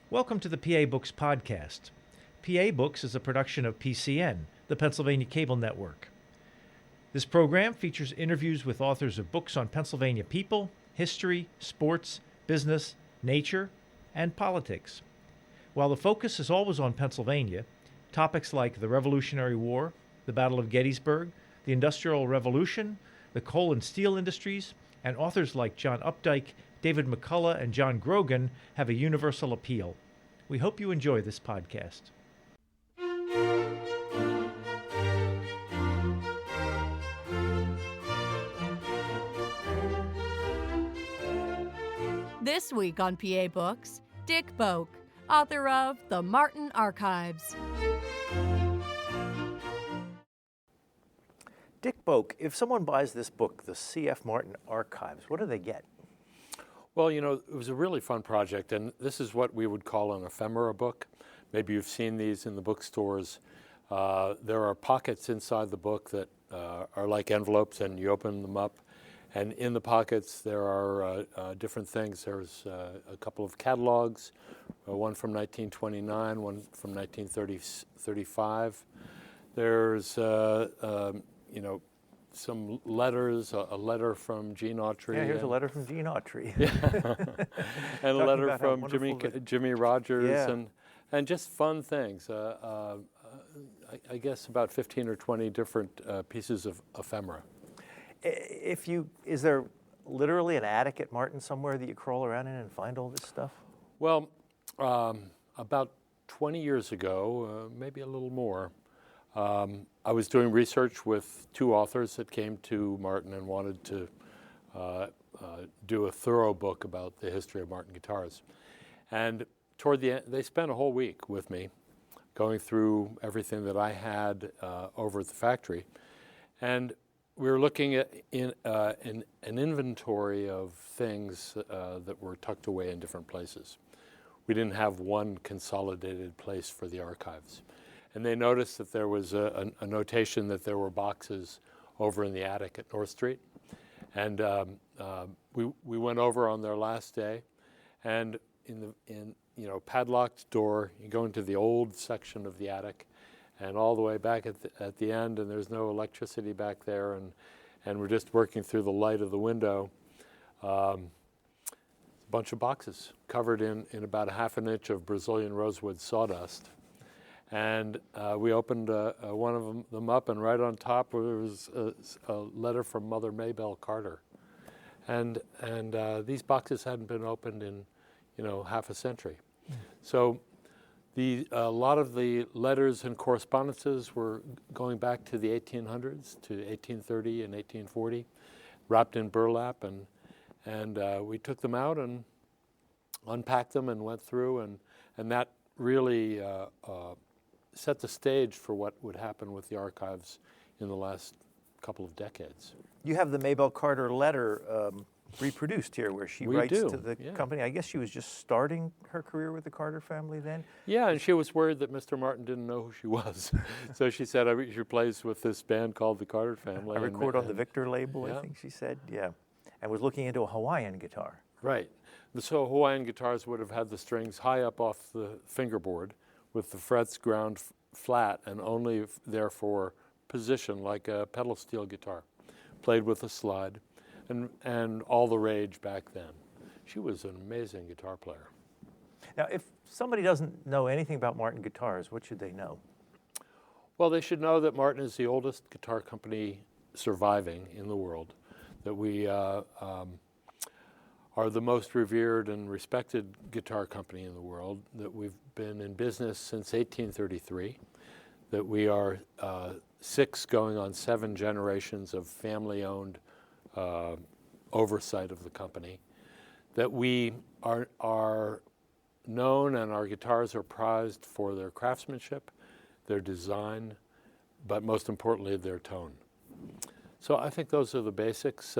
Welcome to the PA Books podcast. PA Books is a production of PCN, the Pennsylvania Cable Network. This program features interviews with authors of books on Pennsylvania people, history, sports, business, nature, and politics. While the focus is always on Pennsylvania, topics like the Revolutionary War, the Battle of Gettysburg, the Industrial Revolution, the coal and steel industries, and authors like John Updike, David McCullough, and John Grogan have a universal appeal. We hope you enjoy this podcast. This week on PA Books, Dick Boak, author of The Martin Archives. Dick Boak, if someone buys this book, the C.F. Martin Archives, what do they get? Well, you know, it was a really fun project, and this is what we would call an ephemera book. Maybe you've seen these in the bookstores. There are pockets inside the book that are like envelopes, and you open them up. And in the pockets, there are different things. There's a couple of catalogs, one from 1929, one from 1935. There's, some letters, a letter from Gene Autry. Yeah, here's a letter from Gene Autry. And a letter from Jimmy Rogers, and just fun things. I guess about 15 or 20 different pieces of ephemera. Is there literally an attic at Martin somewhere that you crawl around in and find all this stuff? Well, about 20 years ago, maybe a little more, I was doing research with two authors that came to Martin and wanted to do a thorough book about the history of Martin guitars. And toward the end, they spent a whole week with me going through everything that I had over at the factory. And we were looking at an inventory of things that were tucked away in different places. We didn't have one consolidated place for the archives. And they noticed that there was a notation that there were boxes over in the attic at North Street. And we went over on their last day, and in padlocked door, you go into the old section of the attic, and all the way back at the end, and there's no electricity back there, and we're just working through the light of the window. A bunch of boxes covered in about a half an inch of Brazilian rosewood sawdust. And we opened one of them up, and right on top there was a letter from Mother Maybelle Carter. And these boxes hadn't been opened in, half a century. So a lot of the letters and correspondences were going back to the 1800s, to 1830 and 1840, wrapped in burlap, and we took them out and unpacked them and went through, and that really set the stage for what would happen with the archives in the last couple of decades. You have the Maybelle Carter letter reproduced here, where she writes to the company. I guess she was just starting her career with the Carter family then? Yeah, and she was worried that Mr. Martin didn't know who she was. So she said, she plays with this band called the Carter family. I record on the Victor label, I think she said. Yeah, and was looking into a Hawaiian guitar. Right. So Hawaiian guitars would have had the strings high up off the fingerboard, with the frets ground flat and only there for position, like a pedal steel guitar, played with a slide, and all the rage back then. She was an amazing guitar player. Now, if somebody doesn't know anything about Martin guitars, what should they know? Well, they should know that Martin is the oldest guitar company surviving in the world, that we are the most revered and respected guitar company in the world, that we've been in business since 1833, that we are 6 going on 7 generations of family-owned oversight of the company, that we are known and our guitars are prized for their craftsmanship, their design, but most importantly, their tone. So I think those are the basics.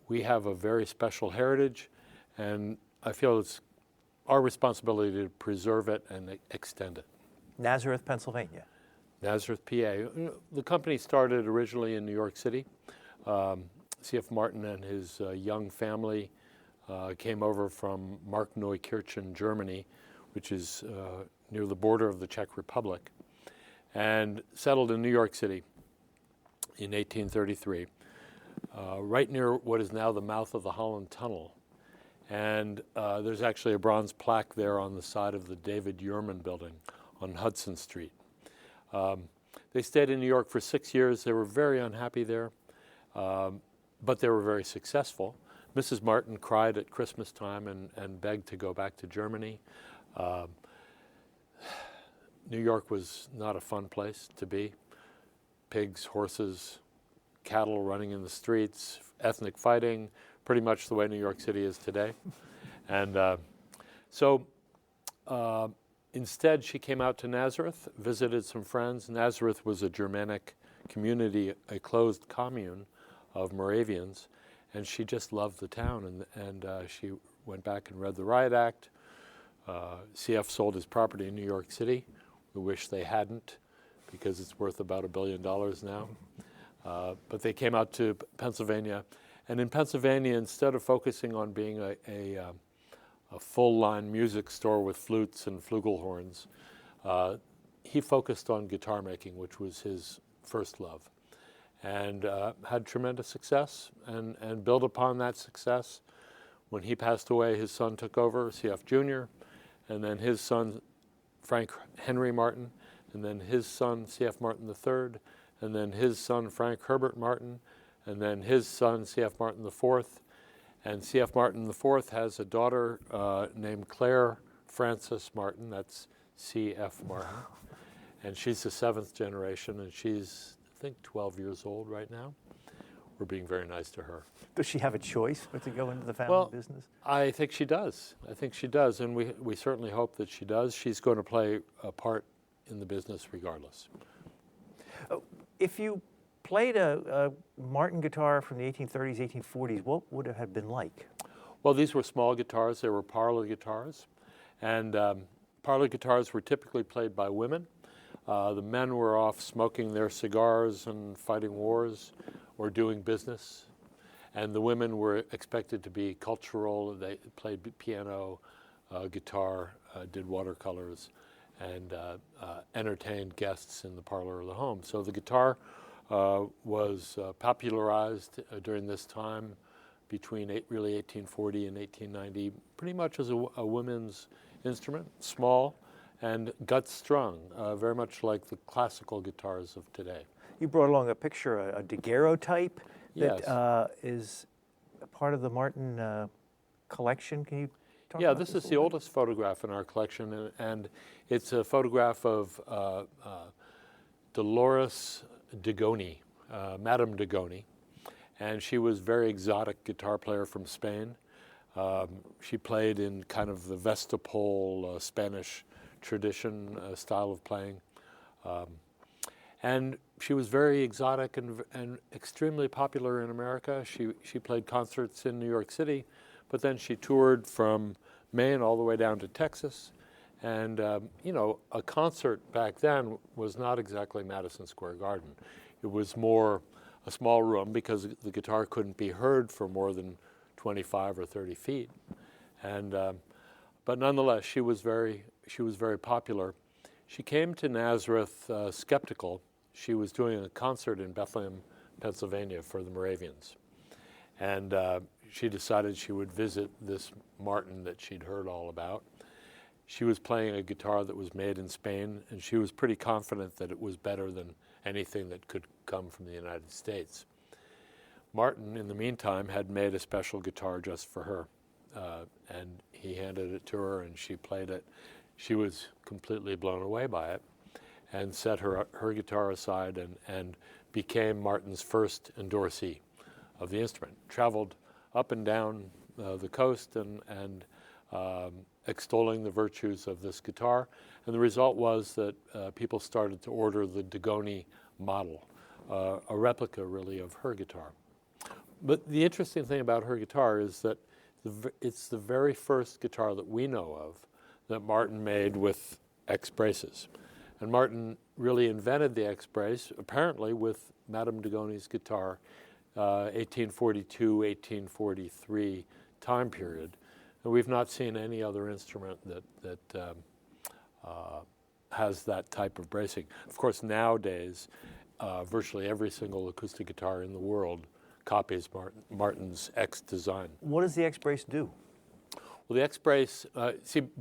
We have a very special heritage, and I feel it's our responsibility to preserve it and extend it. Nazareth, Pennsylvania. Nazareth, PA. The company started originally in New York City. C.F. Martin and his young family came over from Markneukirchen, Germany, which is near the border of the Czech Republic, and settled in New York City in 1833, right near what is now the mouth of the Holland Tunnel. And there's actually a bronze plaque there on the side of the David Yurman building on Hudson Street. They stayed in New York for 6 years. They were very unhappy there, but they were very successful. Mrs. Martin cried at Christmas time and begged to go back to Germany. New York was not a fun place to be. Pigs, horses, cattle running in the streets, ethnic fighting, pretty much the way New York City is today. And so instead, she came out to Nazareth, visited some friends. Nazareth was a Germanic community, a closed commune of Moravians, and she just loved the town. And she went back and read the Riot Act. CF sold his property in New York City. We wish they hadn't, because it's worth about $1 billion now. But they came out to Pennsylvania. And in Pennsylvania, instead of focusing on being a full-line music store with flutes and flugelhorns, he focused on guitar making, which was his first love, and had tremendous success and built upon that success. When he passed away, his son took over, CF Jr., and then his son, Frank Henry Martin, and then his son, CF Martin III, and then his son, Frank Herbert Martin, and then his son, CF Martin IV. And CF Martin IV has a daughter named Claire Frances Martin. That's CF Martin. And she's the 7th generation, and she's, I think, 12 years old right now. We're being very nice to her. Does she have a choice but to go into the family business? I think she does. I think she does, and we certainly hope that she does. She's going to play a part in the business regardless. If you played a Martin guitar from the 1830s, 1840s, what would it have been like? Well, these were small guitars. They were parlor guitars. And parlor guitars were typically played by women. The men were off smoking their cigars and fighting wars or doing business. And the women were expected to be cultural. They played piano, guitar, did watercolors, and entertained guests in the parlor of the home. So the guitar was popularized during this time between really 1840 and 1890, pretty much as a women's instrument, small and gut-strung, very much like the classical guitars of today. You brought along a picture, a daguerreotype that Yes. is a part of the Martin collection. Can you talk Yeah, about this is a the little oldest photograph in our collection, and it's a photograph of Dolores Degoni, Madame Degoni, and she was a very exotic guitar player from Spain. She played in kind of the Vestapol Spanish tradition style of playing. And she was very exotic and extremely popular in America. She played concerts in New York City, but then she toured from Maine all the way down to Texas. And, you know, a concert back then was not exactly Madison Square Garden. It was more a small room because the guitar couldn't be heard for more than 25 or 30 feet. And, but nonetheless, she was very popular. She came to Nazareth skeptical. She was doing a concert in Bethlehem, Pennsylvania for the Moravians. And she decided she would visit this Martin that she'd heard all about. She was playing a guitar that was made in Spain, and she was pretty confident that it was better than anything that could come from the United States. Martin, in the meantime, had made a special guitar just for her, and he handed it to her, and she played it. She was completely blown away by it and set her guitar aside and became Martin's first endorsee of the instrument. Traveled up and down the coast and extolling the virtues of this guitar. And the result was that people started to order the Degoni model, a replica really of her guitar. But the interesting thing about her guitar is that it's the very first guitar that we know of that Martin made with X braces. And Martin really invented the X brace, apparently with Madame Degoni's guitar, 1842, 1843 time period. And we've not seen any other instrument that has that type of bracing. Of course, nowadays, virtually every single acoustic guitar in the world copies Martin's X design. What does the X brace do? Well, the X brace,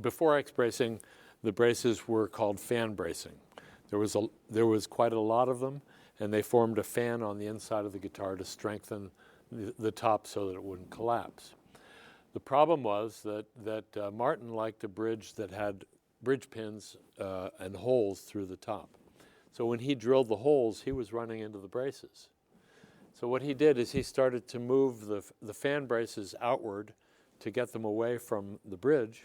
before X bracing, the braces were called fan bracing. There was quite a lot of them, and they formed a fan on the inside of the guitar to strengthen the top so that it wouldn't collapse. The problem was that Martin liked a bridge that had bridge pins and holes through the top. So when he drilled the holes, he was running into the braces. So what he did is he started to move the fan braces outward to get them away from the bridge.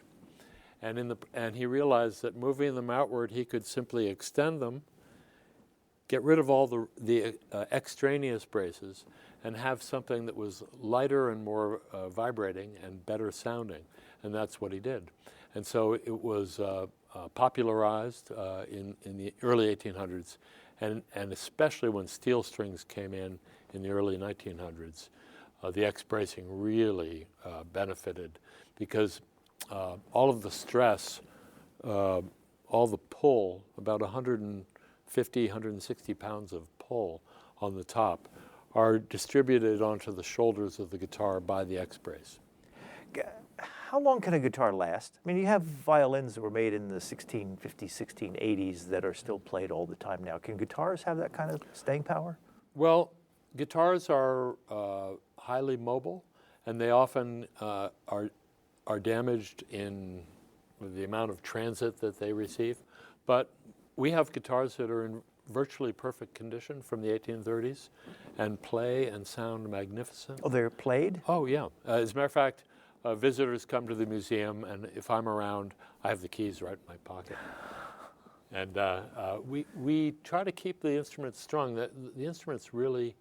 And he realized that moving them outward, he could simply extend them, get rid of all the extraneous braces, and have something that was lighter and more vibrating and better sounding. And that's what he did. And so it was popularized in the early 1800s, and especially when steel strings came in the early 1900s, the X bracing really benefited because all of the stress, all the pull, about 150, 160 pounds of pull on the top, are distributed onto the shoulders of the guitar by the X brace. How long can a guitar last? I mean, you have violins that were made in the 1650s, 1680s that are still played all the time now. Can guitars have that kind of staying power? Well, guitars are highly mobile, and they often are damaged in the amount of transit that they receive. But we have guitars that are in virtually perfect condition from the 1830s and play and sound magnificent. Oh, they're played? Oh, yeah. As a matter of fact, visitors come to the museum, and if I'm around, I have the keys right in my pocket. And we try to keep the instruments strong. The instruments really,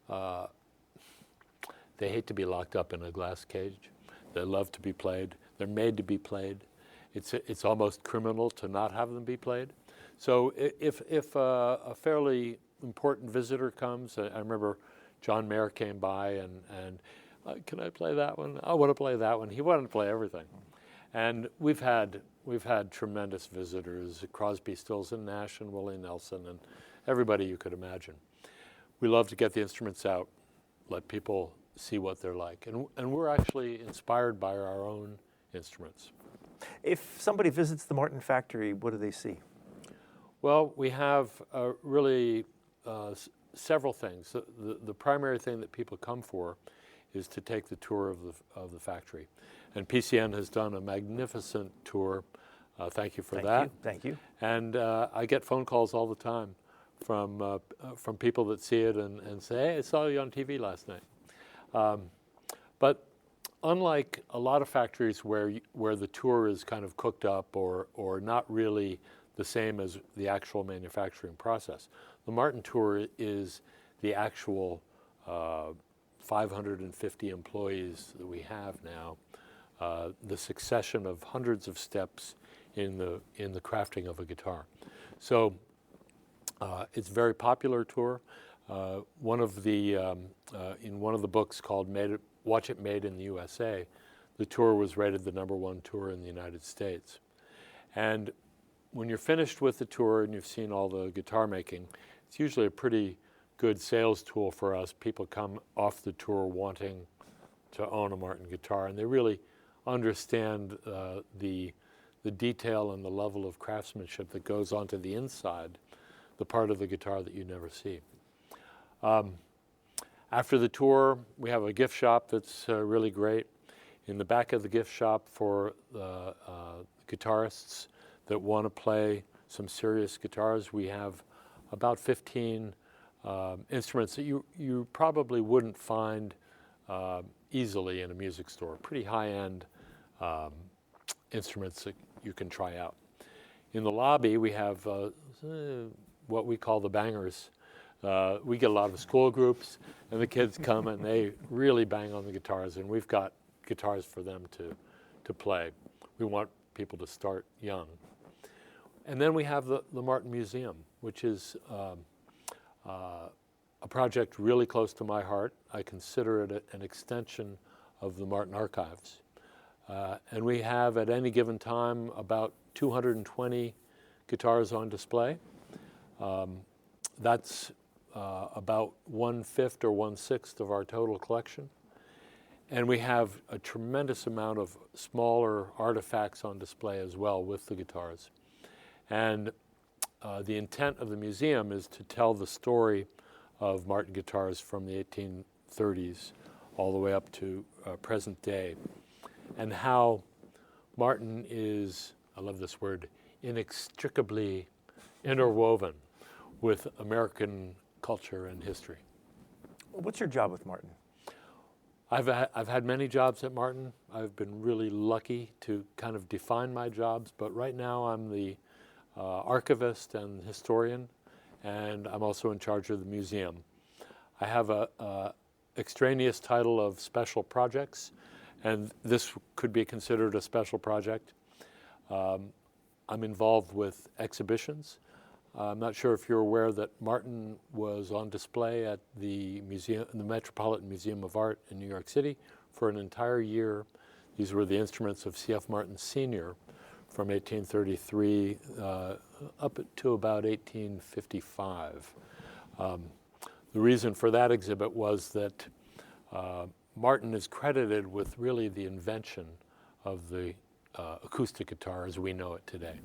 they hate to be locked up in a glass cage. They love to be played. They're made to be played. It's almost criminal to not have them be played. So if a fairly important visitor comes, I remember John Mayer came by and can I play that one? I want to play that one. He wanted to play everything. And we've had tremendous visitors, Crosby, Stills and Nash and Willie Nelson and everybody you could imagine. We love to get the instruments out, let people see what they're like. And we're actually inspired by our own instruments. If somebody visits the Martin factory, what do they see? Well, we have really several things. The primary thing that people come for is to take the tour of the factory. And PCN has done a magnificent tour. Thank you for that. Thank you. And I get phone calls all the time from people that see it and say, hey, I saw you on TV last night. But unlike a lot of factories where the tour is kind of cooked up or not really the same as the actual manufacturing process, the Martin tour is the actual 550 employees that we have now, the succession of hundreds of steps in the crafting of a guitar. So it's a very popular tour. One of the in one of the books called Watch It Made in the USA, the tour was rated the #1 tour in the United States. And when you're finished with the tour and you've seen all the guitar making, it's usually a pretty good sales tool for us. People come off the tour wanting to own a Martin guitar, and they really understand the detail and the level of craftsmanship that goes onto the inside, the part of the guitar that you never see. After the tour, we have a gift shop that's really great. In the back of the gift shop for guitarists that want to play some serious guitars, we have about 15 instruments that you probably wouldn't find easily in a music store. Pretty high-end instruments that you can try out. In the lobby, we have what we call the bangers. We get a lot of school groups, and the kids come and they really bang on the guitars, and we've got guitars for them to play. We want people to start young. And then we have the Martin Museum, which is a project really close to my heart. I consider it an extension of the Martin archives. And we have at any given time about 220 guitars on display. That's about 1/5 or 1/6 of our total collection. And we have a tremendous amount of smaller artifacts on display as well with the guitars. And the intent of the museum is to tell the story of Martin guitars from the 1830s all the way up to present day, and how Martin is, I love this word, inextricably interwoven with American culture and history. What's your job with Martin? I've had many jobs at Martin. I've been really lucky to kind of define my jobs, but right now I'm the archivist and historian, and I'm also in charge of the museum. I have a extraneous title of special projects, and this could be considered a special project. I'm involved with exhibitions. I'm not sure if you're aware that Martin was on display at the museum, the Metropolitan Museum of Art in New York City for an entire year. These were the instruments of C.F. Martin Sr. from 1833 up to about 1855. The reason for that exhibit was that Martin is credited with really the invention of the acoustic guitar as we know it today.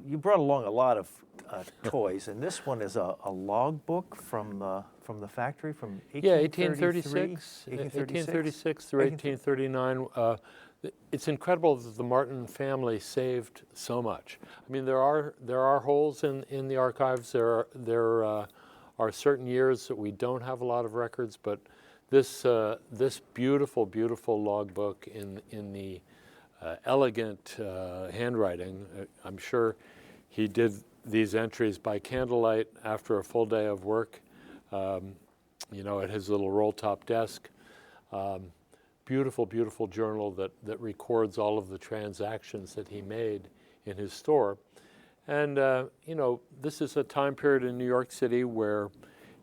You brought along a lot of toys, and this one is a log book from the factory from 1836 through 1839. It's incredible that the Martin family saved so much. I mean, there are holes in the archives. There are certain years that we don't have a lot of records, but this beautiful log book in the elegant handwriting. I'm sure he did these entries by candlelight after a full day of work, at his little roll-top desk. Beautiful journal that records all of the transactions that he made in his store. And, this is a time period in New York City where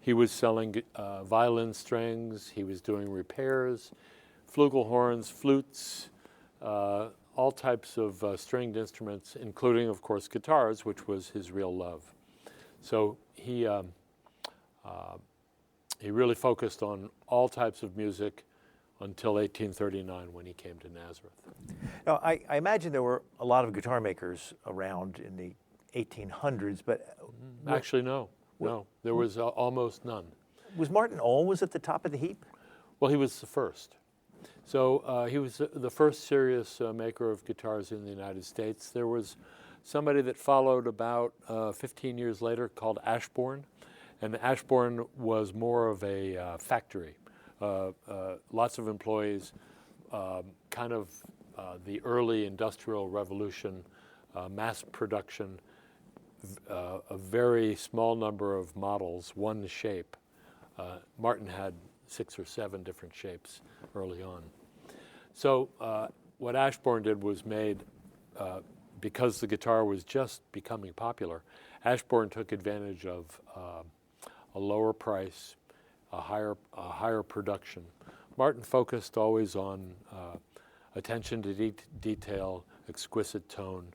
he was selling violin strings, he was doing repairs, flugelhorns, flutes, all types of stringed instruments, including, of course, guitars, which was his real love. So he really focused on all types of music until 1839 when he came to Nazareth. Now, I imagine there were a lot of guitar makers around in the 1800s, but... Actually, no. There was almost none. Was Martin always at the top of the heap? Well, he was the first. So he was the first serious maker of guitars in the United States. There was somebody that followed about 15 years later called Ashbourne, and Ashbourne was more of a factory. Lots of employees, kind of the early industrial revolution, mass production, a very small number of models, one shape. Martin had 6 or 7 different shapes early on. So what Ashbourne did was made, because the guitar was just becoming popular, Ashbourne took advantage of a lower price, a higher production. Martin focused always on attention to detail, exquisite tone,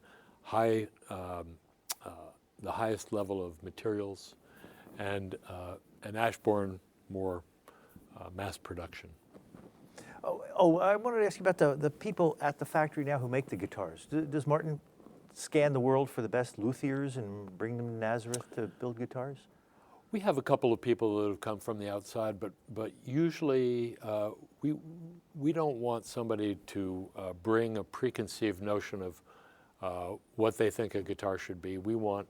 the highest level of materials, and Ashbourne more mass production. I wanted to ask you about the people at the factory now who make the guitars. Does Martin scan the world for the best luthiers and bring them to Nazareth to build guitars? We have a couple of people that have come from the outside, but usually we don't want somebody to bring a preconceived notion of what they think a guitar should be. We want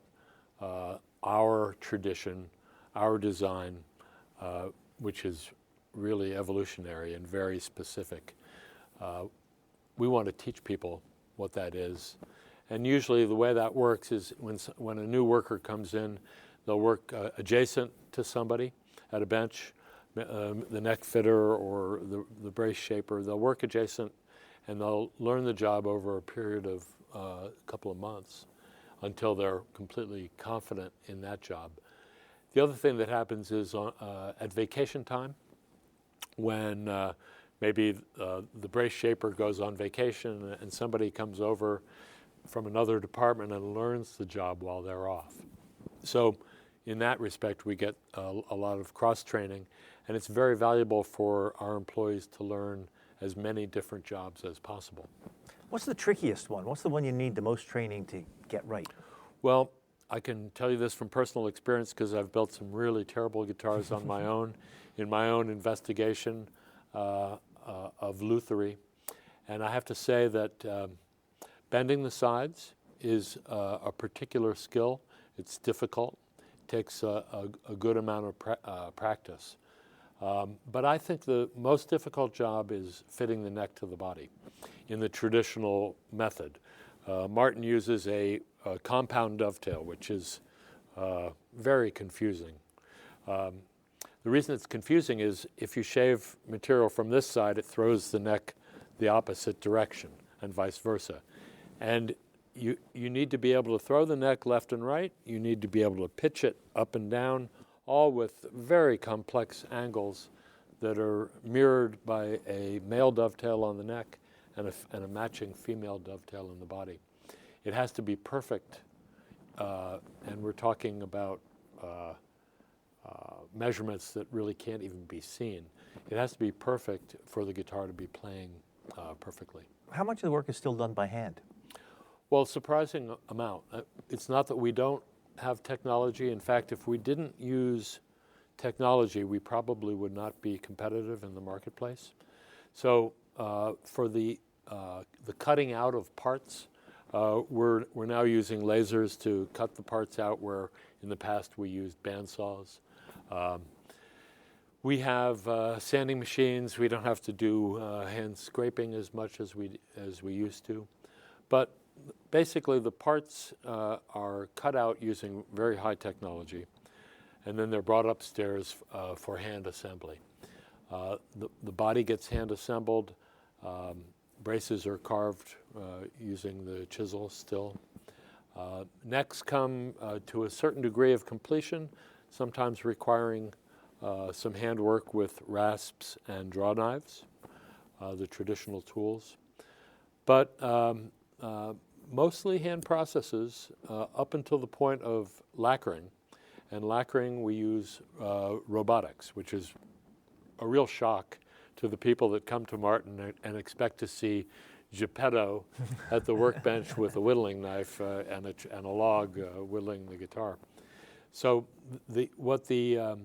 our tradition, our design, which is really evolutionary and very specific. We want to teach people what that is. And usually the way that works is when a new worker comes in, they'll work adjacent to somebody at a bench, the neck fitter or the brace shaper. They'll work adjacent and they'll learn the job over a period of a couple of months until they're completely confident in that job. The other thing that happens is at vacation time, when maybe the brace shaper goes on vacation and somebody comes over from another department and learns the job while they're off. So in that respect, we get a lot of cross-training, and it's very valuable for our employees to learn as many different jobs as possible. What's the trickiest one? What's the one you need the most training to get right? Well, I can tell you this from personal experience because I've built some really terrible guitars on my own in my own investigation of lutherie. And I have to say that bending the sides is a particular skill. It's difficult. It takes a good amount of practice. But I think the most difficult job is fitting the neck to the body in the traditional method. Martin uses a compound dovetail, which is very confusing. The reason it's confusing is if you shave material from this side, it throws the neck the opposite direction and vice versa. And you need to be able to throw the neck left and right. You need to be able to pitch it up and down, all with very complex angles that are mirrored by a male dovetail on the neck and a matching female dovetail in the body. It has to be perfect, and we're talking about measurements that really can't even be seen. It has to be perfect for the guitar to be playing perfectly. How much of the work is still done by hand? Well, surprising amount. It's not that we don't have technology. In fact, if we didn't use technology, we probably would not be competitive in the marketplace. So for the cutting out of parts, we're now using lasers to cut the parts out where in the past we used bandsaws. We have sanding machines. We don't have to do hand scraping as much as we used to. But basically the parts are cut out using very high technology, and then they're brought upstairs for hand assembly. The body gets hand assembled. Braces are carved using the chisel still. Necks come to a certain degree of completion, sometimes requiring some handwork with rasps and draw knives, the traditional tools. But mostly hand processes up until the point of lacquering. And lacquering, we use robotics, which is a real shock to the people that come to Martin and expect to see Geppetto at the workbench with a whittling knife and a log whittling the guitar. So what the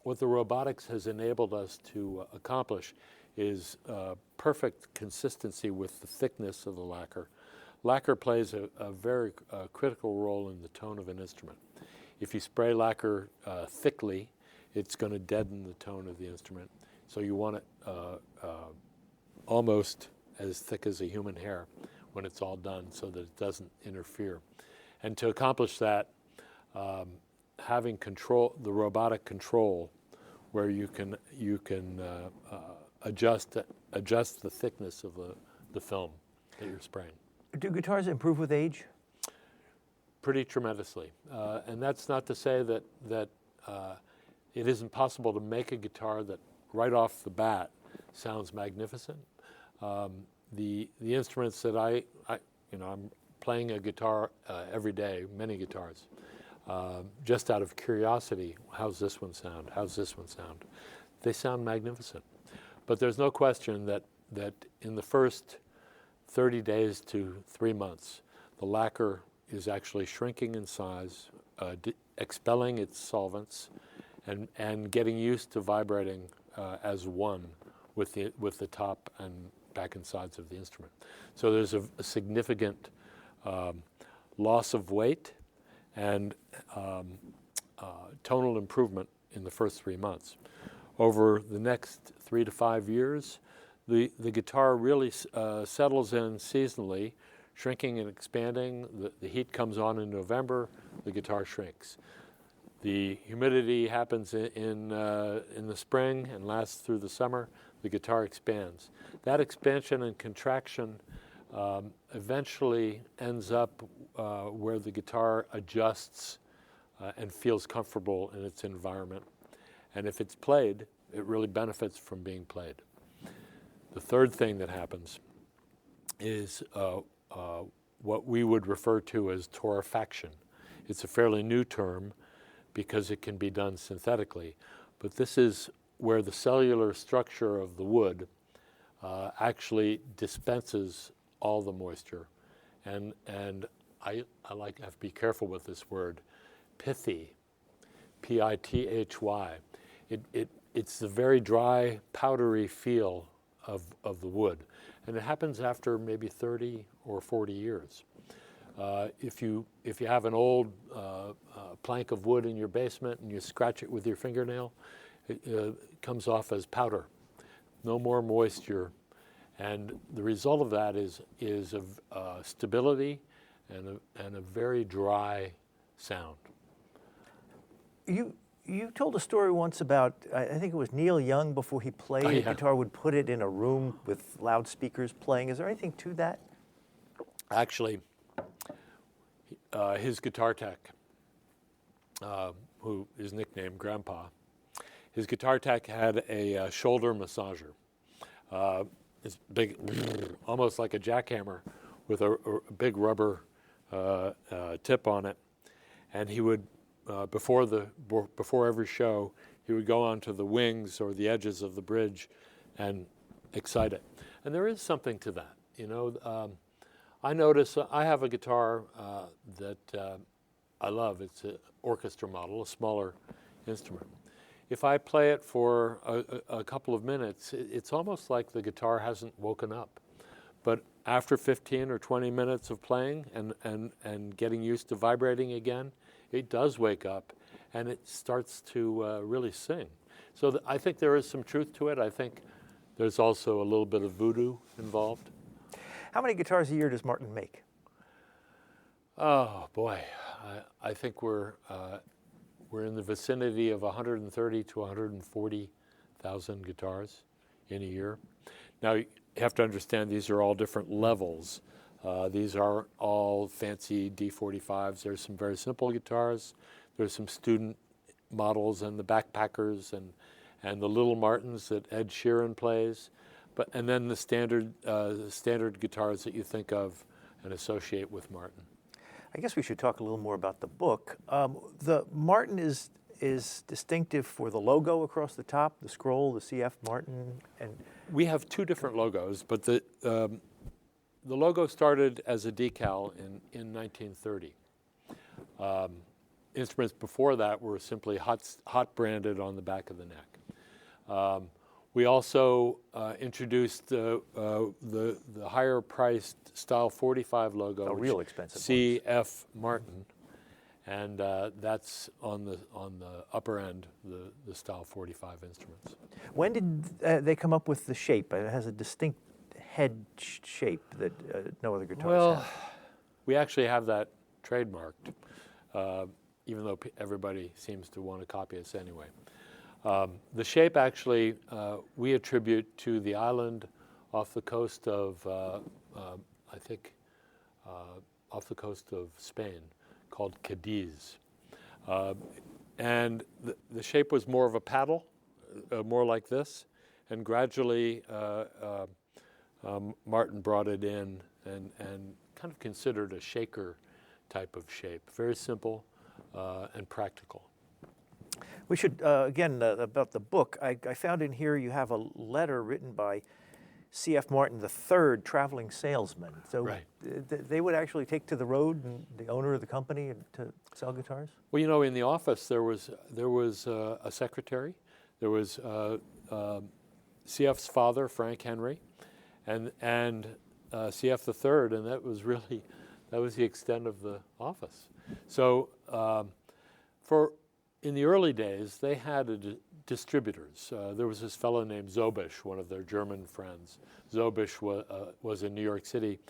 robotics has enabled us to accomplish is perfect consistency with the thickness of the lacquer. Lacquer plays a very critical role in the tone of an instrument. If you spray lacquer thickly, it's going to deaden the tone of the instrument. So you want it almost as thick as a human hair when it's all done so that it doesn't interfere. And to accomplish that, having control, the robotic control, where you can adjust the thickness of the film that you're spraying. Do guitars improve with age? Pretty tremendously. And that's not to say that it isn't possible to make a guitar that right off the bat sounds magnificent. The instruments that I'm playing a guitar every day, many guitars, just out of curiosity. How's this one sound? How's this one sound? They sound magnificent. But there's no question that in the first 30 days to 3 months, the lacquer is actually shrinking in size, expelling its solvents, and getting used to vibrating as one with the top and back and sides of the instrument. So there's a significant loss of weight and tonal improvement in the first 3 months. Over the next 3 to 5 years, the guitar really settles in seasonally, shrinking and expanding. The heat comes on in November, the guitar shrinks. The humidity happens in the spring and lasts through the summer. The guitar expands. That expansion and contraction eventually ends up where the guitar adjusts and feels comfortable in its environment. And if it's played it really benefits from being played. The third thing that happens is what we would refer to as torrefaction. It's a fairly new term because it can be done synthetically, but this is where the cellular structure of the wood actually dispenses all the moisture. And I have to be careful with this word, pithy, P-I-T-H-Y. It's the very dry, powdery feel of the wood. And it happens after maybe 30 or 40 years. If you have an old plank of wood in your basement and you scratch it with your fingernail, it comes off as powder. No more moisture. And the result of that is stability and a very dry sound. You told a story once about, I think it was Neil Young, before he played guitar, would put it in a room with loudspeakers playing. Is there anything to that? Actually, his guitar tech, who is nicknamed Grandpa, his guitar tech had a shoulder massager. It's big, almost like a jackhammer with a big rubber tip on it. And he would, before every show, he would go onto the wings or the edges of the bridge and excite it. And there is something to that. You know, I notice I have a guitar that I love. It's an orchestra model, a smaller instrument. If I play it for a couple of minutes, it's almost like the guitar hasn't woken up. But after 15 or 20 minutes of playing and getting used to vibrating again, it does wake up and it starts to really sing. So I think there is some truth to it. I think there's also a little bit of voodoo involved. How many guitars a year does Martin make? Oh boy, I think we're in the vicinity of 130 to 140,000 guitars in a year. Now you have to understand these are all different levels. These are all fancy D45s. There's some very simple guitars. There's some student models and the backpackers and the little Martins that Ed Sheeran plays. And then the standard guitars that you think of and associate with Martin. I guess we should talk a little more about the book. The Martin is distinctive for the logo across the top, the scroll, the CF Martin, and we have two different logos, but the logo started as a decal in 1930. Instruments before that were simply hot branded on the back of the neck. We also introduced the higher priced Style 45 logo, a real expensive CF Martin, and that's on the upper end, the Style 45 instruments. When did they come up with the shape? It has a distinct head shape that no other guitars have. We actually have that trademarked, even though everybody seems to want to copy us anyway. The shape actually we attribute to the island off the coast of, I think, off the coast of Spain called Cadiz. And the shape was more of a paddle, more like this, and gradually Martin brought it in and kind of considered a shaker type of shape. Very simple and practical. We should, again, about the book, I found in here you have a letter written by C.F. Martin III, traveling salesman. So right. They would actually take to the road, and the owner of the company, to sell guitars? Well, you know, in the office there was a secretary. There was C.F.'s father, Frank Henry, and C.F. III, and that was the extent of the office. So in the early days, they had distributors. There was this fellow named Zobisch, one of their German friends. Zobisch was in New York City.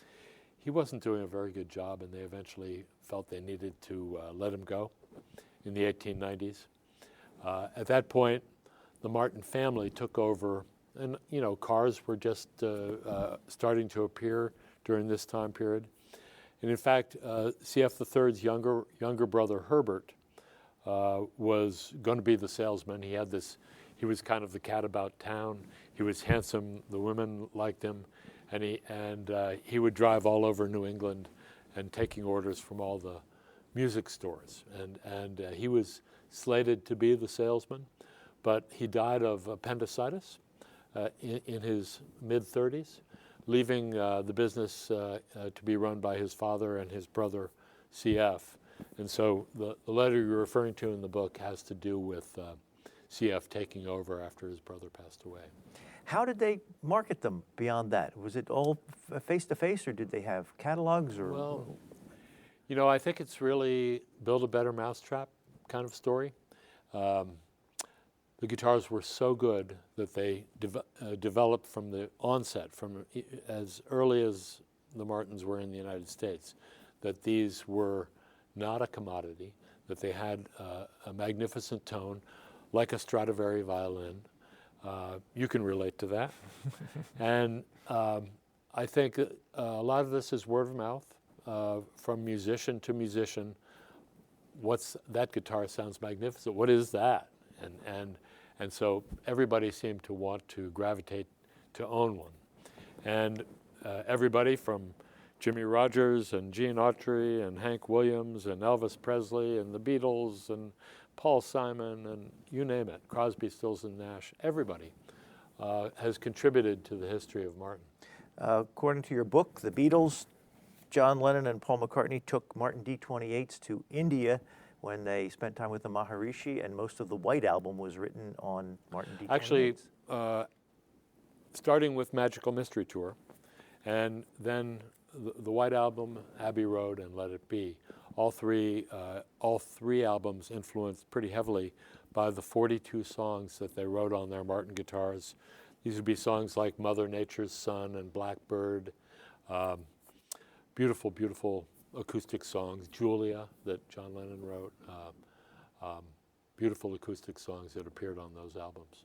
He wasn't doing a very good job, and they eventually felt they needed to let him go in the 1890s. At that point, the Martin family took over, and you know, cars were just starting to appear during this time period. And in fact, C.F. III's younger brother Herbert was going to be the salesman. He had He was kind of the cat about town. He was handsome. The women liked him, and he would drive all over New England, and taking orders from all the music stores. And he was slated to be the salesman, but he died of appendicitis in his mid-30s, leaving the business to be run by his father and his brother, CF. And so the letter you're referring to in the book has to do with CF taking over after his brother passed away. How did they market them beyond that? Was it all face-to-face, or did they have catalogs? Or Well, you know, I think it's really build a better mousetrap kind of story. The guitars were so good that they developed from the onset, from as early as the Martins were in the United States, that these were not a commodity, that they had a magnificent tone, like a Stradivari violin. You can relate to that. And I think a lot of this is word of mouth from musician to musician. That guitar sounds magnificent. What is that? And so everybody seemed to want to gravitate to own one. And everybody from Jimmy Rogers and Gene Autry and Hank Williams and Elvis Presley and the Beatles and Paul Simon and you name it, Crosby, Stills and Nash, everybody has contributed to the history of Martin. According to your book, the Beatles, John Lennon and Paul McCartney took Martin D28s to India when they spent time with the Maharishi, and most of the White Album was written on Martin D28s. Actually, starting with Magical Mystery Tour, and then the White Album, Abbey Road, and Let It Be. All three albums influenced pretty heavily by the 42 songs that they wrote on their Martin guitars. These would be songs like Mother Nature's Son and Blackbird, beautiful, beautiful acoustic songs, Julia, that John Lennon wrote, beautiful acoustic songs that appeared on those albums.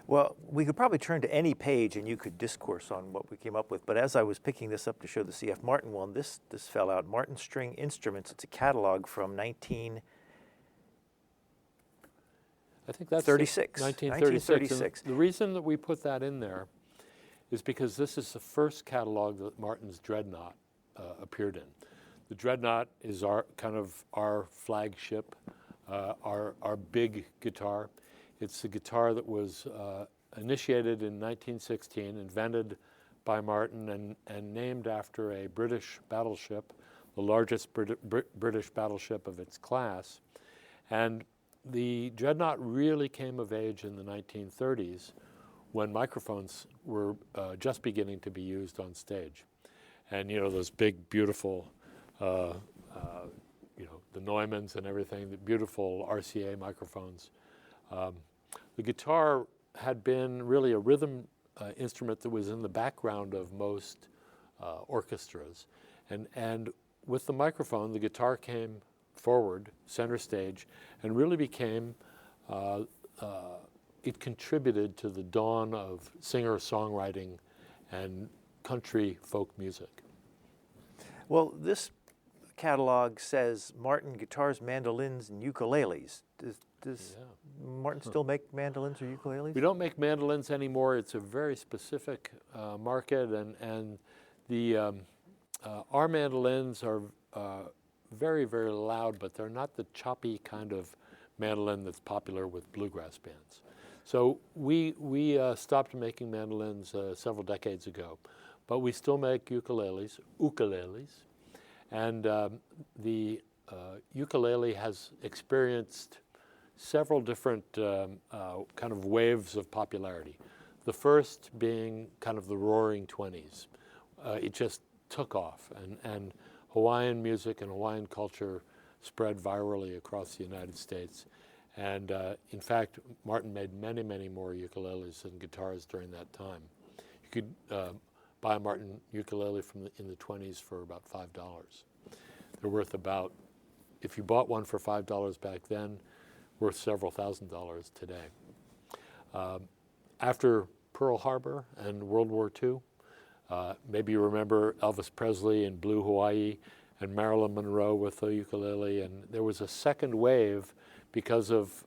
Well, we could probably turn to any page and you could discourse on what we came up with, but as I was picking this up to show the C.F. Martin one, this fell out. Martin String Instruments, it's a catalog from 1936. 1936. The reason that we put that in there is because this is the first catalog that Martin's Dreadnought appeared in. The Dreadnought is our flagship, our big guitar. It's a guitar that was initiated in 1916, invented by Martin, and named after a British battleship, the largest British battleship of its class. And the Dreadnought really came of age in the 1930s when microphones were just beginning to be used on stage. And, you know, those big, beautiful, the Neumanns and everything, the beautiful RCA microphones. The guitar had been really a rhythm instrument that was in the background of most orchestras. And with the microphone, the guitar came forward, center stage, and really became, it contributed to the dawn of singer-songwriting and country folk music. Well, this catalog says Martin guitars, mandolins, and ukuleles. Does Martin still make mandolins or ukuleles? We don't make mandolins anymore. It's a very specific market, and the our mandolins are very, very loud, but they're not the choppy kind of mandolin that's popular with bluegrass bands. So we stopped making mandolins several decades ago, but we still make ukuleles, and the ukulele has experienced several different kind of waves of popularity. The first being kind of the Roaring 20s. It just took off, and Hawaiian music and Hawaiian culture spread virally across the United States. And in fact, Martin made many, many more ukuleles than guitars during that time. You could buy a Martin ukulele in the 20s for about $5. They're worth about, if you bought one for $5 back then, worth several $1,000s today. After Pearl Harbor and World War II, maybe you remember Elvis Presley in Blue Hawaii and Marilyn Monroe with the ukulele, and there was a second wave because of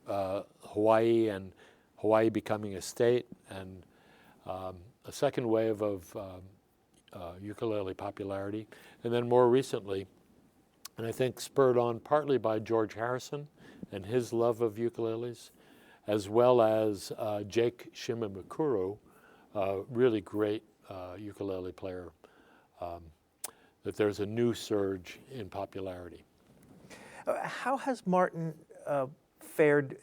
Hawaii and Hawaii becoming a state, and a second wave of ukulele popularity. And then more recently, and I think spurred on partly by George Harrison and his love of ukuleles, as well as Jake Shimamikuro, really great ukulele player, that there's a new surge in popularity. How has Martin fared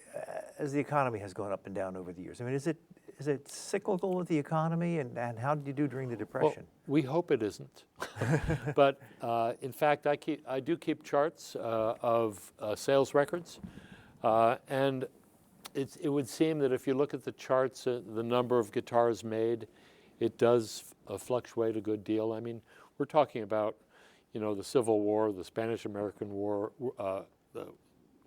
as the economy has gone up and down over the years? I mean, is it cyclical with the economy, and how did you do during the Depression? Well, we hope it isn't. But in fact, I do keep charts of sales records, and it would seem that if you look at the charts, the number of guitars made, it does fluctuate a good deal. I mean, we're talking about, the Civil War, the Spanish-American War, the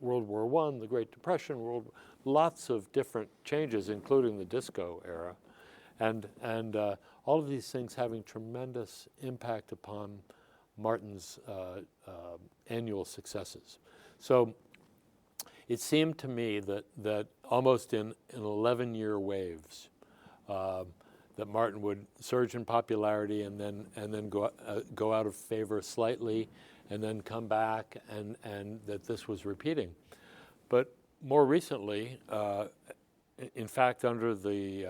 World War I, the Great Depression, lots of different changes, including the disco era, and all of these things having tremendous impact upon Martin's annual successes. So it seemed to me that almost in 11-year waves, that Martin would surge in popularity and then go out of favor slightly, and then come back, and that this was repeating. But more recently, in fact, under the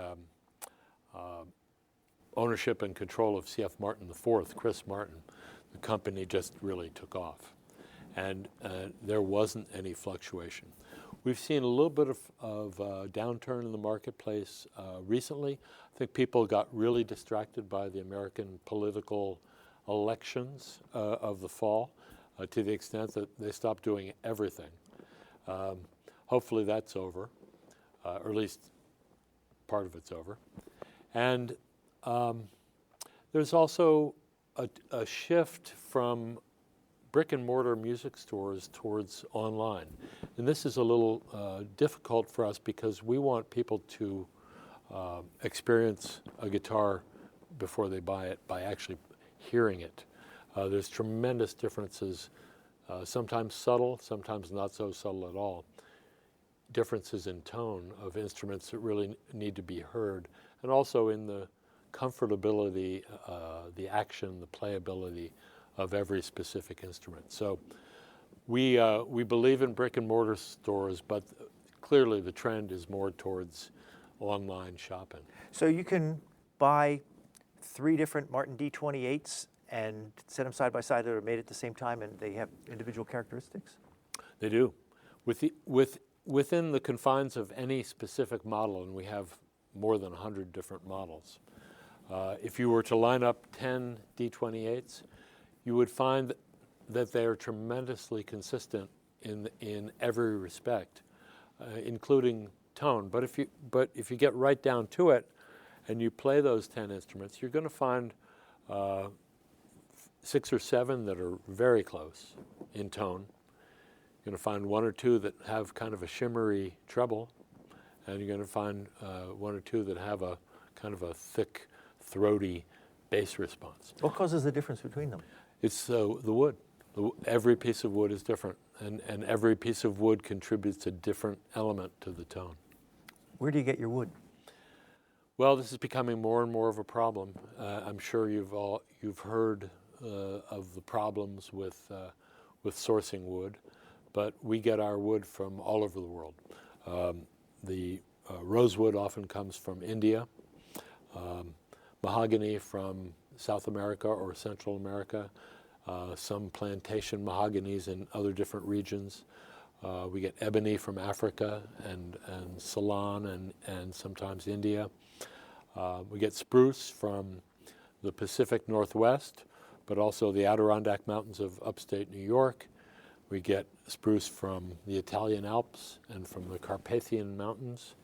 ownership and control of C.F. Martin IV, Chris Martin, the company just really took off, and there wasn't any fluctuation. We've seen a little bit of downturn in the marketplace recently. I think people got really distracted by the American political elections of the fall, to the extent that they stopped doing everything. Hopefully that's over, or at least part of it's over. And there's also a shift from brick and mortar music stores towards online. And this is a little difficult for us because we want people to experience a guitar before they buy it by actually hearing it. There's tremendous differences, sometimes subtle, sometimes not so subtle at all. Differences in tone of instruments that really need to be heard, and also in the comfortability, the action, the playability of every specific instrument. So we believe in brick and mortar stores, but clearly the trend is more towards online shopping. So you can buy 3 different Martin D28s and set them side by side that are made at the same time, and they have individual characteristics? They do. Within the confines of any specific model, and we have more than 100 different models, if you were to line up 10 D28s, you would find that they are tremendously consistent in every respect, including tone. But if you get right down to it, and you play those 10 instruments, you're going to find 6 or 7 that are very close in tone. You're going to find 1 or 2 that have kind of a shimmery treble, and you're going to find 1 or 2 that have a kind of a thick, throaty bass response. What causes the difference between them? It's the wood. Every piece of wood is different, and every piece of wood contributes a different element to the tone. Where do you get your wood? Well, this is becoming more and more of a problem. I'm sure you've heard of the problems with sourcing wood, but we get our wood from all over the world. The rosewood often comes from India, mahogany from South America or Central America, some plantation mahoganies in other different regions. We get ebony from Africa and Ceylon and sometimes India. We get spruce from the Pacific Northwest, but also the Adirondack Mountains of upstate New York. We get spruce from the Italian Alps and from the Carpathian Mountains.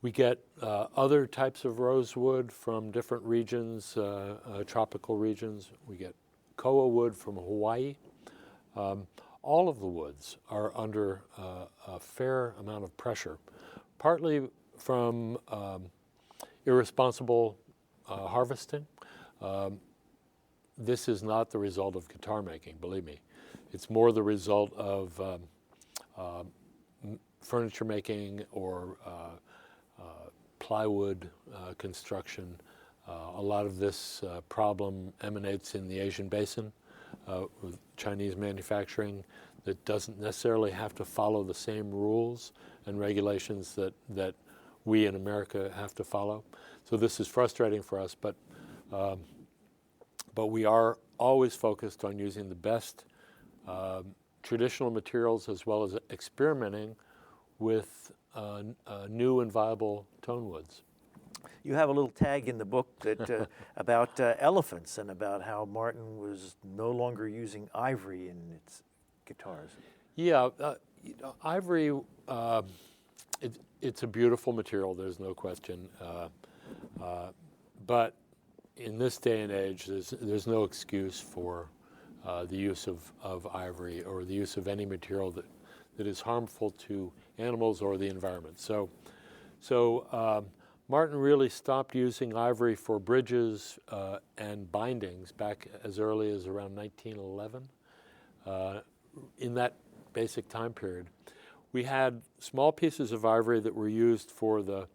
We get other types of rosewood from different regions, tropical regions. We get koa wood from Hawaii. All of the woods are under a fair amount of pressure, partly from irresponsible harvesting. This is not the result of guitar making, believe me. It's more the result of furniture making or plywood construction. A lot of this problem emanates in the Asian basin with Chinese manufacturing that doesn't necessarily have to follow the same rules and regulations that we in America have to follow. So this is frustrating for us, but we are always focused on using the best traditional materials as well as experimenting with new and viable tone woods. You have a little tag in the book that about elephants and about how Martin was no longer using ivory in its guitars. Yeah, ivory, it's a beautiful material, there's no question. But in this day and age, there's no excuse for the use of ivory or the use of any material that is harmful to animals or the environment. So Martin really stopped using ivory for bridges and bindings back as early as around 1911. In that basic time period, we had small pieces of ivory that were used for the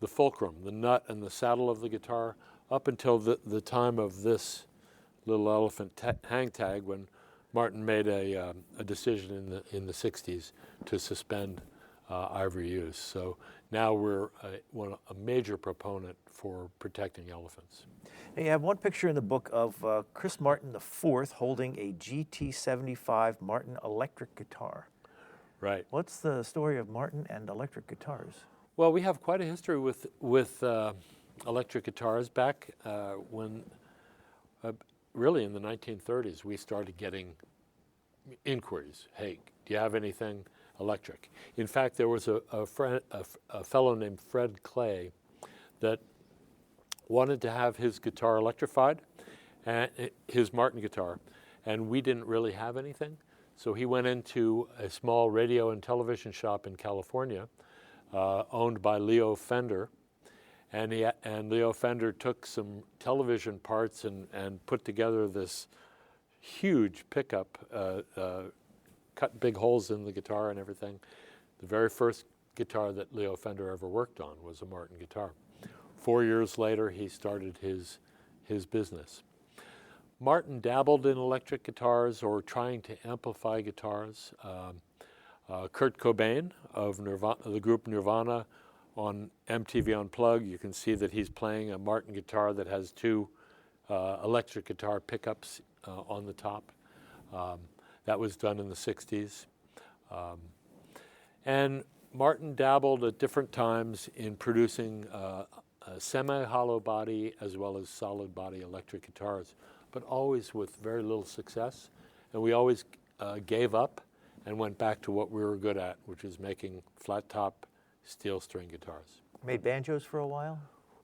fulcrum, the nut and the saddle of the guitar, up until the time of this little elephant hang tag, when Martin made a decision in the 60s to suspend ivory use. So now we're a major proponent for protecting elephants. And you have one picture in the book of Chris Martin IV holding a GT75 Martin electric guitar. Right. What's the story of Martin and electric guitars? Well, we have quite a history with electric guitars. Back when, really in the 1930s, we started getting inquiries. Hey, do you have anything electric? In fact, there was a fellow named Fred Clay that wanted to have his guitar electrified, and his Martin guitar, and we didn't really have anything. So he went into a small radio and television shop in California, owned by Leo Fender, and Leo Fender took some television parts and put together this huge pickup, cut big holes in the guitar and everything. The very first guitar that Leo Fender ever worked on was a Martin guitar. 4 years later, he started his business. Martin dabbled in electric guitars or trying to amplify guitars. Kurt Cobain of the group Nirvana, on MTV Unplugged, you can see that he's playing a Martin guitar that has two electric guitar pickups on the top. That was done in the 60s. And Martin dabbled at different times in producing semi-hollow body as well as solid body electric guitars, but always with very little success. And we always gave up and went back to what we were good at, which is making flat top steel string guitars. Made banjos for a while?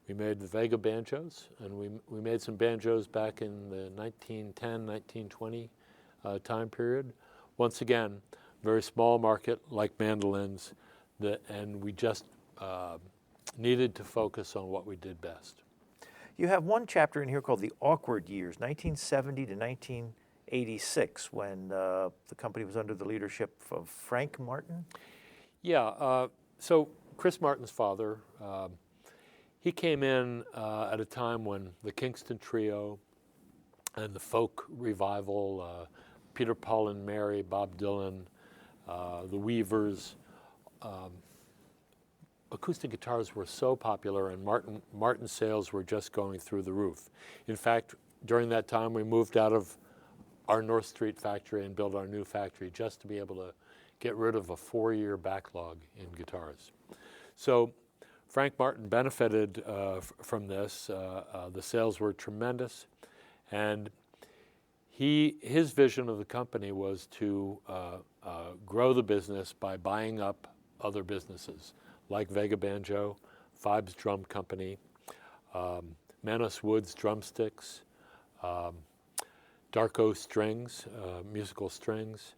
We made the Vega banjos, and we made some banjos back in the 1910, 1920 time period. Once again, very small market like mandolins, and we just needed to focus on what we did best. You have one chapter in here called The Awkward Years, 1970 to 1986, when the company was under the leadership of Frank Martin. Yeah, so Chris Martin's father, he came in at a time when the Kingston Trio and the folk revival, Peter, Paul and Mary, Bob Dylan, the Weavers, acoustic guitars were so popular, and Martin sales were just going through the roof. In fact, during that time, we moved out of our North Street factory and built our new factory just to be able to get rid of a 4-year backlog in guitars. So Frank Martin benefited from this. The sales were tremendous, and his vision of the company was to grow the business by buying up other businesses like Vega Banjo, Fibes Drum Company, Manos Woods Drumsticks, Darko Strings, musical strings,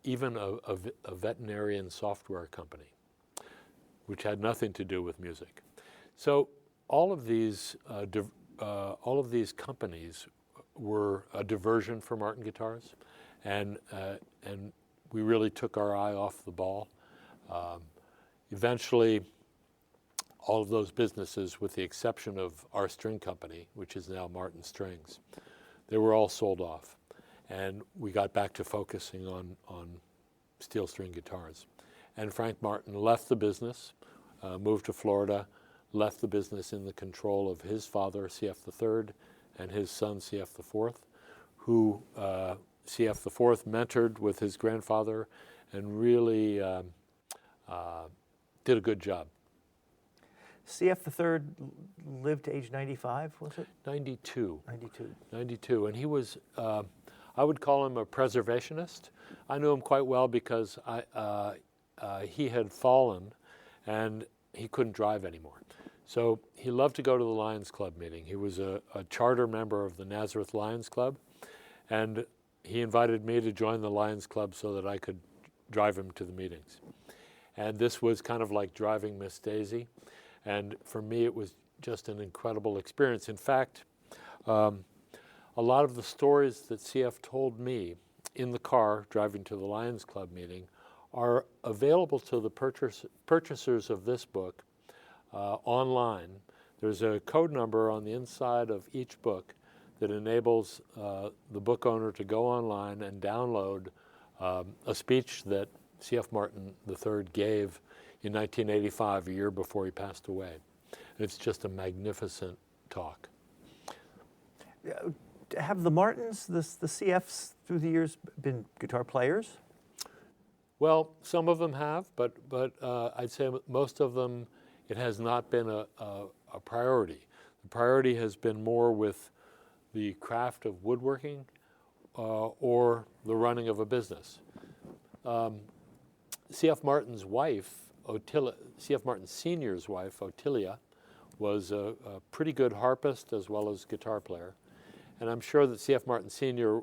even a veterinarian software company, which had nothing to do with music. So all of these companies were a diversion for Martin guitars, and we really took our eye off the ball. Eventually, all of those businesses, with the exception of our string company, which is now Martin Strings, they were all sold off. And we got back to focusing on steel string guitars. And Frank Martin left the business, moved to Florida, left the business in the control of his father, C.F. III, and his son, C.F. IV, who C.F. IV mentored with his grandfather and really did a good job. C.F. III lived to age 95, was it? 92. 92. 92. And he was, I would call him a preservationist. I knew him quite well because he had fallen and he couldn't drive anymore. So he loved to go to the Lions Club meeting. He was a charter member of the Nazareth Lions Club, and he invited me to join the Lions Club so that I could drive him to the meetings. And this was kind of like driving Miss Daisy. And for me, it was just an incredible experience. In fact, a lot of the stories that CF told me in the car driving to the Lions Club meeting are available to the purchasers of this book online. There's a code number on the inside of each book that enables the book owner to go online and download a speech that C.F. Martin III gave in 1985, a year before he passed away. And it's just a magnificent talk. Have the Martins, the CFs through the years, been guitar players? Well, some of them have, but I'd say most of them, it has not been a priority. The priority has been more with the craft of woodworking or the running of a business. C.F. Martin's wife, C.F. Martin Sr.'s wife, Ottilia, was a pretty good harpist as well as guitar player. And I'm sure that C.F. Martin Sr.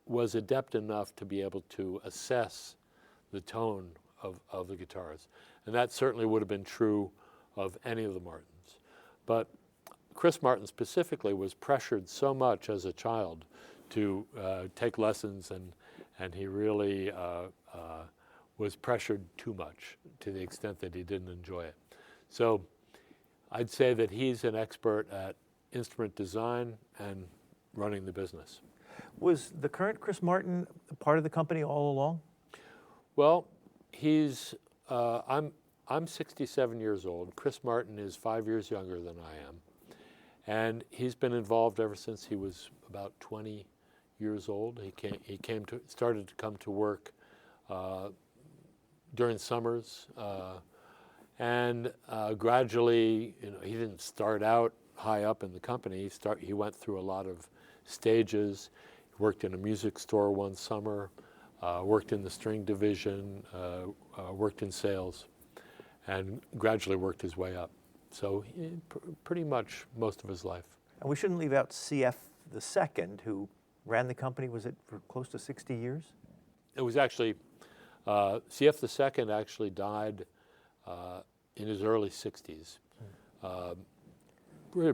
was adept enough to be able to assess the tone of the guitars. And that certainly would have been true of any of the Martins. But Chris Martin specifically was pressured so much as a child to take lessons, and he really was pressured too much to the extent that he didn't enjoy it. So I'd say that he's an expert at instrument design and running the business. Was the current Chris Martin part of the company all along? Well, he's, I'm 67 years old. Chris Martin is 5 years younger than I am. And he's been involved ever since he was about 20 years old. He started to come to work during summers, and gradually, he didn't start out high up in the company. He went through a lot of stages. He worked in a music store one summer, worked in the string division, worked in sales, and gradually worked his way up. So pretty much most of his life. And we shouldn't leave out C.F. II, who ran the company, was it for close to 60 years? It was actually, C.F. II actually died in his early 60s,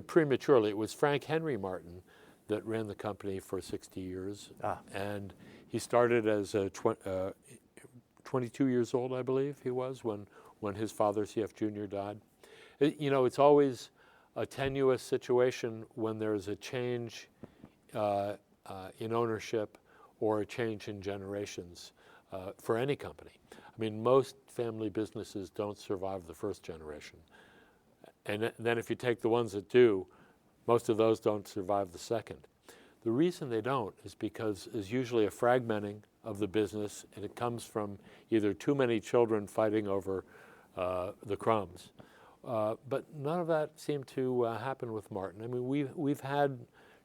prematurely. It was Frank Henry Martin that ran the company for 60 years. And he started as 22 years old, I believe he was, when his father, C.F. Jr., died. It's always a tenuous situation when there's a change in ownership or a change in generations for any company. I mean, most family businesses don't survive the first generation. And then if you take the ones that do, most of those don't survive the second. The reason they don't is because there's usually a fragmenting of the business, and it comes from either too many children fighting over the crumbs. But none of that seemed to happen with Martin. I mean, we've had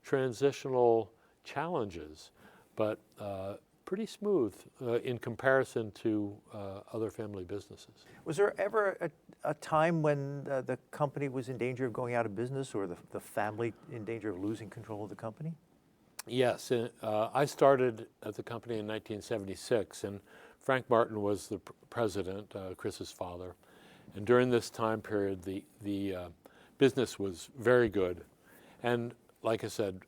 transitional challenges, but pretty smooth in comparison to other family businesses. Was there ever a time when the company was in danger of going out of business, or the family in danger of losing control of the company? Yes, I started at the company in 1976, and Frank Martin was the president, Chris's father. And during this time period, the business was very good. And like I said,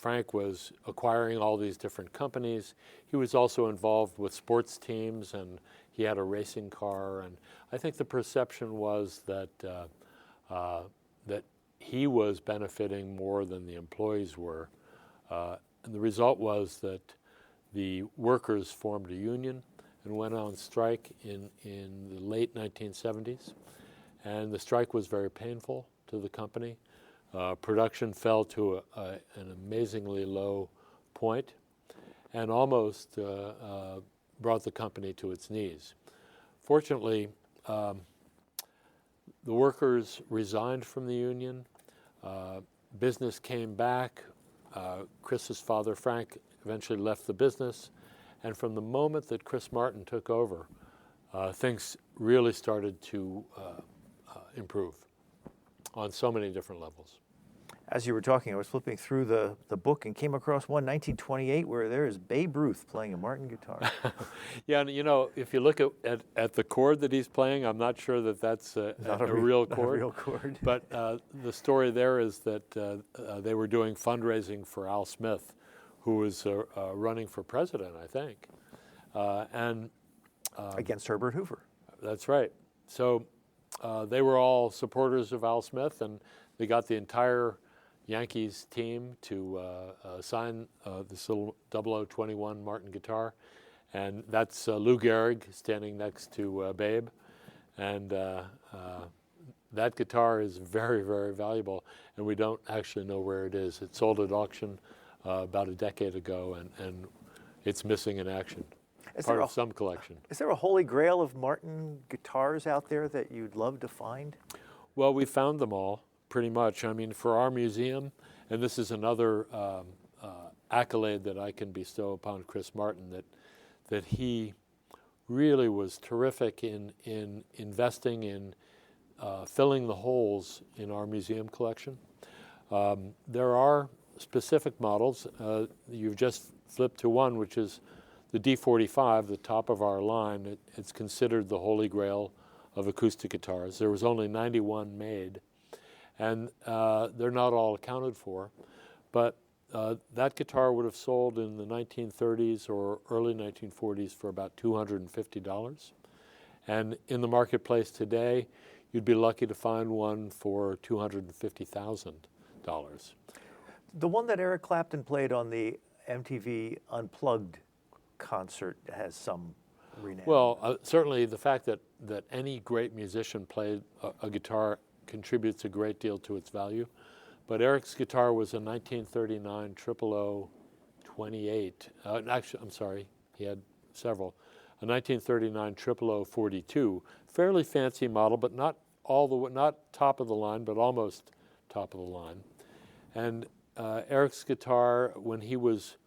Frank was acquiring all these different companies. He was also involved with sports teams, and he had a racing car. And I think the perception was that that he was benefiting more than the employees were. And the result was that the workers formed a union and went on strike in the late 1970s. And the strike was very painful to the company. Production fell to an amazingly low point and almost brought the company to its knees. Fortunately, the workers resigned from the union. Business came back. Chris's father, Frank, eventually left the business. And from the moment that Chris Martin took over, things really started to improve on so many different levels. As you were talking, I was flipping through the book and came across one, 1928, where there is Babe Ruth playing a Martin guitar. Yeah, and you know, if you look at the chord that he's playing, I'm not sure that that's a real chord. Not a real chord. But the story there is that they were doing fundraising for Al Smith, who was running for president, I think. Against Herbert Hoover. That's right. So they were all supporters of Al Smith, and they got the entire Yankees team to sign this little 0021 Martin guitar. And that's Lou Gehrig standing next to Babe. And that guitar is very, very valuable, and we don't actually know where it is. It sold at auction about a decade ago, and it's missing in action. Part of some collection. Is there a holy grail of Martin guitars out there that you'd love to find? Well, we found them all, pretty much. I mean, for our museum, and this is another accolade that I can bestow upon Chris Martin, that he really was terrific in investing in filling the holes in our museum collection. There are specific models. You've just flipped to one, which is the D45, the top of our line. It's considered the holy grail of acoustic guitars. There was only 91 made, and they're not all accounted for. But that guitar would have sold in the 1930s or early 1940s for about $250. And in the marketplace today, you'd be lucky to find one for $250,000. The one that Eric Clapton played on the MTV Unplugged concert has some renown. Well, certainly the fact that any great musician played a guitar contributes a great deal to its value. But Eric's guitar was a 1939 0028. Actually, I'm sorry, he had several. A 1939 0042, fairly fancy model, but not top of the line, but almost top of the line. And Eric's guitar, when he was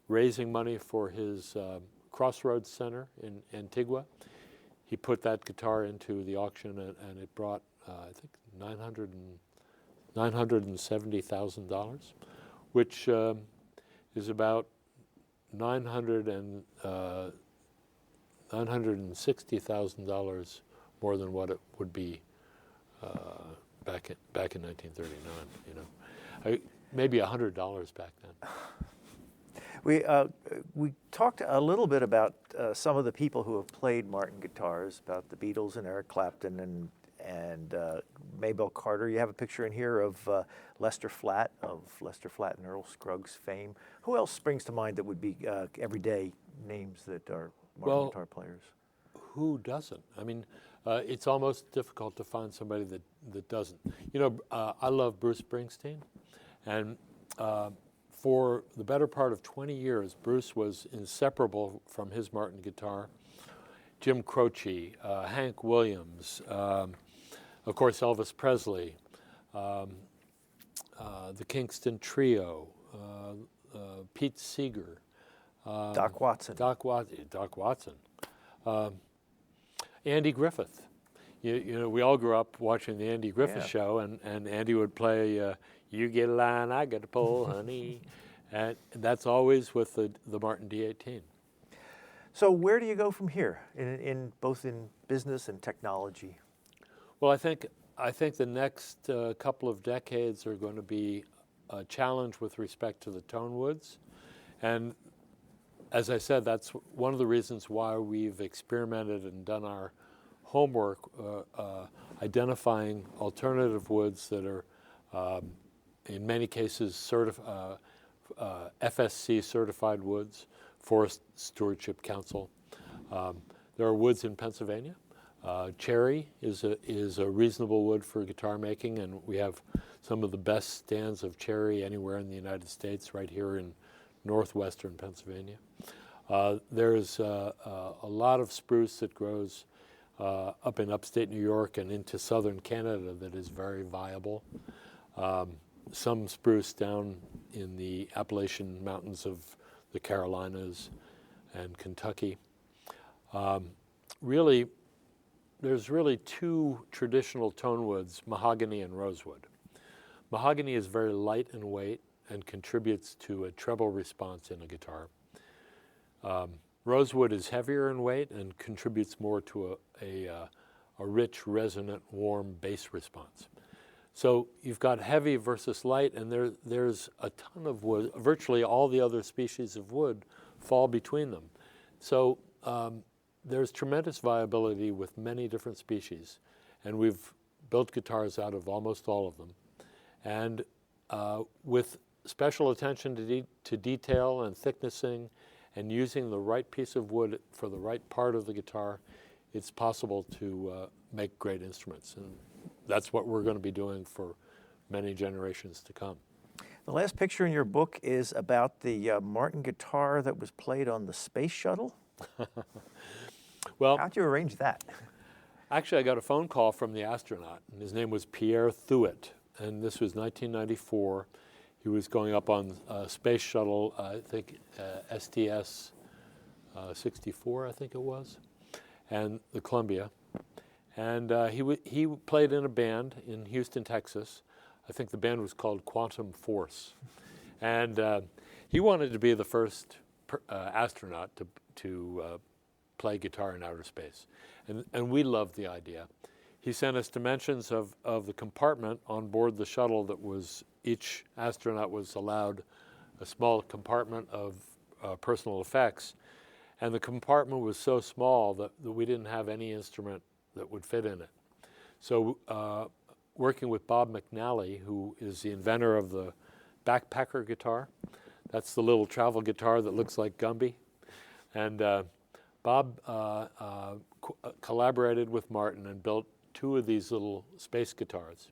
raising money for his Crossroads Center in Antigua, he put that guitar into the auction, and it brought, I think, $970,000, which is about $960,000 more than what it would be back in 1939. You know, maybe $100 back then. We talked a little bit about some of the people who have played Martin guitars, about the Beatles and Eric Clapton and Maybelle Carter. You have a picture in here of Lester Flatt and Earl Scruggs fame. Who else springs to mind that would be everyday names that are Martin guitar players? Who doesn't? I mean, it's almost difficult to find somebody that doesn't. You know, I love Bruce Springsteen, and for the better part of 20 years, Bruce was inseparable from his Martin guitar. Jim Croce, Hank Williams, of course Elvis Presley, the Kingston Trio, Pete Seeger, Doc Watson. Andy Griffith. You know, we all grew up watching the Andy Griffith show, and Andy would play "You Get a Line, I Get a Pull, Honey," and that's always with the Martin D18. So where do you go from here, in both in business and technology? Well, I think the next couple of decades are going to be challenge with respect to the tone woods. And as I said, that's one of the reasons why we've experimented and done our homework identifying alternative woods that are, in many cases, FSC certified woods, Forest Stewardship Council. There are woods in Pennsylvania. Cherry is a reasonable wood for guitar making, and we have some of the best stands of cherry anywhere in the United States, right here in northwestern Pennsylvania. There's a lot of spruce that grows up in upstate New York and into southern Canada that is very viable. Some spruce down in the Appalachian Mountains of the Carolinas and Kentucky. There's really two traditional tone woods, mahogany and rosewood. Mahogany is very light in weight and contributes to a treble response in a guitar. Rosewood is heavier in weight and contributes more to a rich, resonant, warm bass response. So you've got heavy versus light, and there's a ton of wood. Virtually all the other species of wood fall between them. So there's tremendous viability with many different species, and we've built guitars out of almost all of them. And with special attention to detail and thicknessing and using the right piece of wood for the right part of the guitar, it's possible to make great instruments. And that's what we're going to be doing for many generations to come. The last picture in your book is about the Martin guitar that was played on the space shuttle. Well, how'd you arrange that? Actually, I got a phone call from the astronaut, and his name was Pierre Thuet, and this was 1994. He was going up on a space shuttle, I think STS 64, I think it was, and the Columbia. And he played in a band in Houston, Texas. I think the band was called Quantum Force. And he wanted to be the first astronaut to play guitar in outer space. And we loved the idea. He sent us dimensions of the compartment on board the shuttle that was, each astronaut was allowed a small compartment of personal effects. And the compartment was so small that we didn't have any instrument that would fit in it. So working with Bob McNally, who is the inventor of the backpacker guitar, that's the little travel guitar that looks like Gumby. And Bob collaborated with Martin and built two of these little space guitars,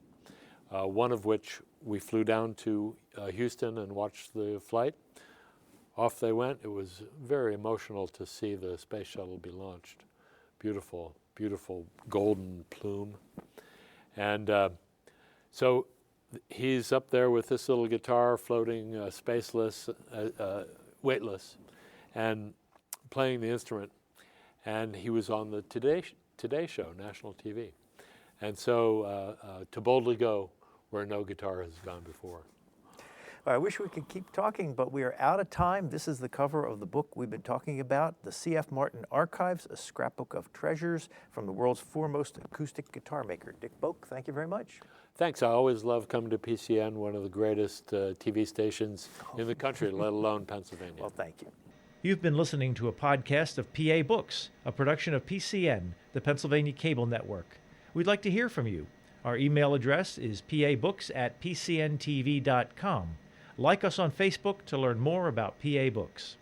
one of which we flew down to Houston and watched the flight. Off they went. It was very emotional to see the space shuttle be launched. Beautiful, beautiful golden plume. And so he's up there with this little guitar floating spaceless, weightless, and playing the instrument. And he was on the Today Show, national TV. And so to boldly go where no guitar has gone before. I wish we could keep talking, but we are out of time. This is the cover of the book we've been talking about, The C.F. Martin Archives, a scrapbook of treasures from the world's foremost acoustic guitar maker. Dick Boak, thank you very much. Thanks. I always love coming to PCN, one of the greatest TV stations in the country, let alone Pennsylvania. Well, thank you. You've been listening to a podcast of PA Books, a production of PCN, the Pennsylvania Cable Network. We'd like to hear from you. Our email address is pabooks@pcntv.com. Like us on Facebook to learn more about PA Books.